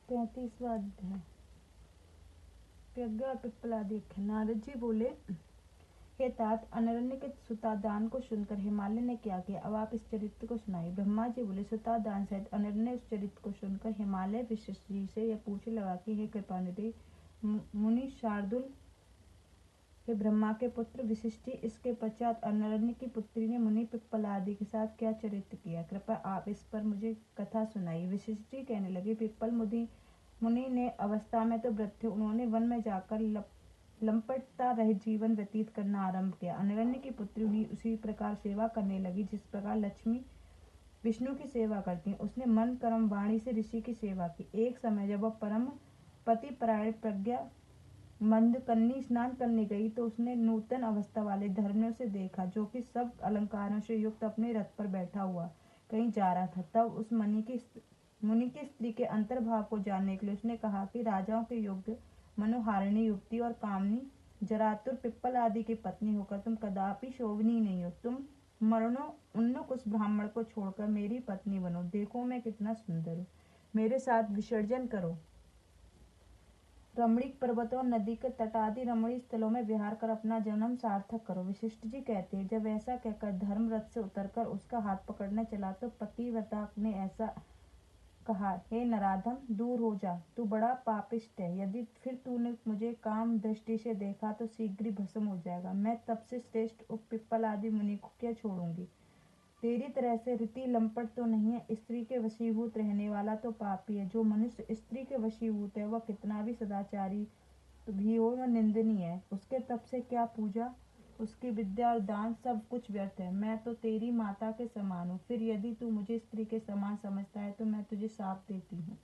35वां अध्याय। प्रज्ञा और पिप्पलादि। नारद जी बोले, हे तात, अनरण्य के सुतादान को सुनकर हिमालय ने क्या किया, अब आप इस चरित्र को सुनाइए। ब्रह्मा जी बोले, सुतादान सहित अनरण्य ने उस चरित्र को सुनकर हिमालय वशिष्ठ जी से यह पूछने लगा कि हे कृपानिधि मुनि शार्दुल, हे ब्रह्मा के पुत्र वशिष्ठ जी, इसके पश्चात अनरण्य की पुत्री ने मुनि पिप्पलादि के साथ क्या चरित्र किया, कृपया आप इस पर मुझे कथा सुनाइए। वशिष्ठ जी कहने लगे, पिप्पल मुनि ने अवस्था में तो व्रत थे, उन्होंने वन में जाकर लंपटता रहित जीवन व्यतीत करना आरंभ किया। अनरण्य की पुत्री हुई उसी प्रकार सेवा करने लगी जिस प्रकार लक्ष्मी विष्णु की सेवा करती है। उसने मन कर्म वाणी से ऋषि की सेवा की। एक समय जब वह परम पतिपरायण प्रज्ञा मंद कन्नी स्नान करने गई तो उसने नूतन अवस्था वाले धर्मियों से देखा, जो कि सब अलंकारों से युक्त अपने रथ पर बैठा हुआ कहीं जा रहा था। तब उस मुनि की स्त्री के अंतर्भाव को जानने के लिए उसने कहा कि राजाओं के योग्य मनोहारिणी युवती और कामनी जरातुर पिप्पल आदि की पत्नी होकर तुम कदापि शोभनीय नहीं हो। तुम मरणो उन्मुख उस ब्राह्मण को छोड़कर मेरी पत्नी बनो। देखो मैं कितना सुंदर हूँ, मेरे साथ विसर्जन करो। रमणीक पर्वतों और नदी के तट आदि रमणीय स्थलों में विहार कर अपना जन्म सार्थक करो। वशिष्ठ जी कहते हैं, जब ऐसा कहकर धर्म रथ से उतरकर उसका हाथ पकड़ने चला तो पतिव्रता ने ऐसा कहा, हे नराधम, दूर हो जा, तू बड़ा पापिष्ट है। यदि फिर तूने मुझे काम दृष्टि से देखा तो शीघ्र ही भस्म हो जाएगा। मैं तब से श्रेष्ठ पिप्पल आदि मुनि को क्या छोड़ूंगी। तेरी तरह से रीति लंपट तो नहीं है, स्त्री के वशीभूत रहने वाला तो पापी है। जो मनुष्य स्त्री के वशीभूत है वह कितना भी सदाचारी भी हो वह निंदनीय है। उसके तप से क्या पूजा, उसकी विद्या और दान सब कुछ व्यर्थ है। मैं तो तेरी माता के समान हूँ, फिर यदि तू मुझे स्त्री के समान समझता है तो मैं तुझे शाप देती हूँ,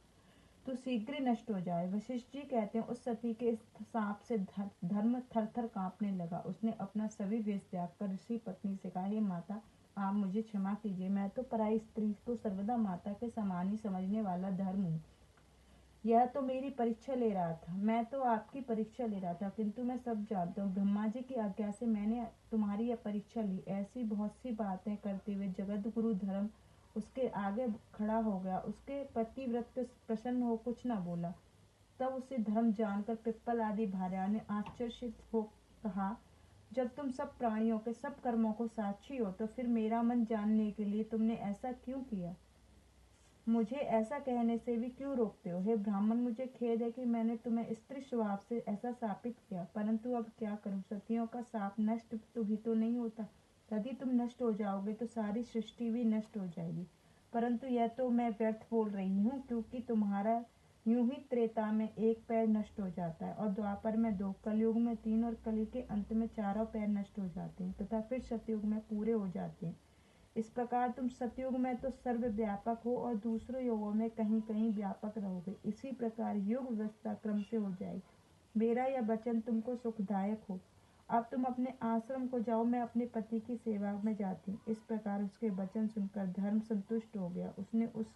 तू शीघ्र नष्ट हो जाए। वशिष्ठ जी कहते हैं, उस सती के सांप से धर्म थर थर कांपने लगा। उसने अपना सभी वेश त्याग कर ऋषि पत्नी से कहा, हे माता, आप मुझे क्षमा कीजिए, मैं तो पराई स्त्री को सर्वदा माता के समान ही समझने वाला धर्म हूँ। यह तो मेरी परीक्षा ले रहा था, मैं तो आपकी परीक्षा ले रहा था, किंतु मैं सब जानता हूँ। ब्रह्मा जी की आज्ञा से मैंने तुम्हारी यह परीक्षा ली। ऐसी बहुत सी बातें करते हुए जगत गुरु धर्म उसके आगे खड़ा हो गया। उसके पतिव्रत पे प्रसन्न हो कुछ न बोला। तब उसे धर्म जानकर पिप्पल आदि भार्या ने आश्चर्यचकित हो कहा, जब तुम सब प्राणियों के सब कर्मों को साक्षी हो तो फिर मेरा मन जानने के लिए तुमने ऐसा क्यों किया। मुझे ऐसा कहने से भी क्यों रोकते हो। हे ब्राह्मण, मुझे खेद है कि मैंने तुम्हें स्त्री स्वभाव से ऐसा शापित किया, परंतु अब क्या करूं। सतियों का शाप नष्ट तो नहीं होता। यदि तुम नष्ट हो जाओगे तो सारी सृष्टि भी नष्ट हो जाएगी। परंतु यह तो मैं व्यर्थ बोल रही हूँ, क्योंकि तुम्हारा यूं ही त्रेता में एक पैर नष्ट हो जाता है और द्वापर में 2, कलयुग में 3 और कली के अंत में 4 पैर नष्ट हो जाते हैं तथा फिर सतयुग में पूरे हो जाते हैं। इस प्रकार तुम सतयुग में तो सर्वव्यापक हो और दूसरे युगों में कहीं कहीं व्यापक रहोगे। इसी प्रकार युग व्यवस्था क्रम से हो जाएगी। मेरा यह वचन तुमको सुखदायक हो। अब तुम अपने आश्रम को जाओ, मैं अपने पति की सेवा में जाती हूँ। इस प्रकार उसके वचन सुनकर धर्म संतुष्ट हो गया। उसने उस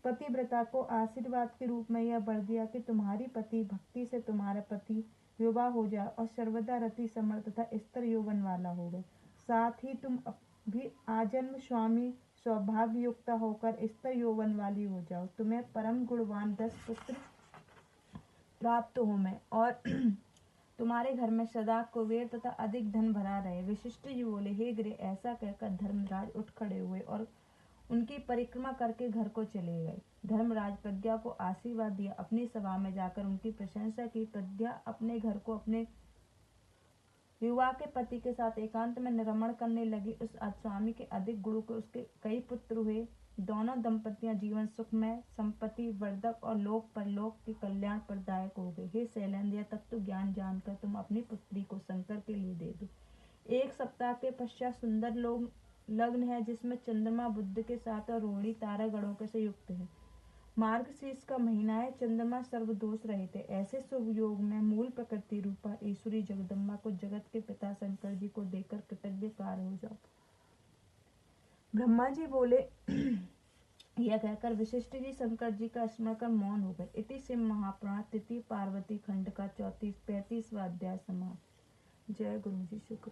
पतिव्रता को आशीर्वाद के रूप में यह वर दिया कि तुम्हारी पति भक्ति से तुम्हारा पति विवाह हो जाए और सर्वदा रति समर्थ तथा स्तर यौवन वाला हो गए। साथ ही तुम भी आजन्म स्वामी सौभाग्य युक्त होकर स्तर यौवन वाली हो जाओ। तुम्हें परम गुणवान 10 पुत्र प्राप्त हो मैं और तुम्हारे घर में सदा कुबेर तथा अधिक धन भरा रहे। वशिष्ठ जी बोले, हे गिरे, ऐसा कहकर धर्मराज उठ खड़े हुए और उनकी परिक्रमा करके घर को चले गए। धर्मराज प्रज्ञा को आशीर्वाद दिया, अपनी सभा में जाकर उनकी प्रशंसा की। प्रज्ञा अपने घर को अपने युवा के पति के साथ एकांत में निरमण करने लगी। उस स्वामी के अधिक गुरु को उसके कई पुत्र हुए। दोनों दंपतियां जीवन सुखमय, संपत्ति वर्धक और लोक परलोक के कल्याण प्रदायक हो गए। हे शैलेंद्र, तत्व ज्ञान जानकर तुम अपनी पुत्री को शंकर के लिए दे दो। 1 सप्ताह के पश्चात सुंदर लोग लग्न है, जिसमें चंद्रमा बुध के साथ और रोहिणी तारा गणों के से युक्त है। मार्गशीर्ष का महीना है, चंद्रमा सर्वदोष रहित है। ऐसे शुभ योग में मूल प्रकृति रूपा ईश्वरी जगदम्बा को जगत के पिता शंकर जी को देकर कृतज्ञ कार्य हो जाओ। ब्रह्मा जी बोले, यह कहकर वशिष्ठ जी शंकर जी का स्मरण कर मौन हो गए। इति शिव महापुराण तृतीय पार्वती खंड का 35वां अध्याय समाप्त। जय गुरु जी शुक्र।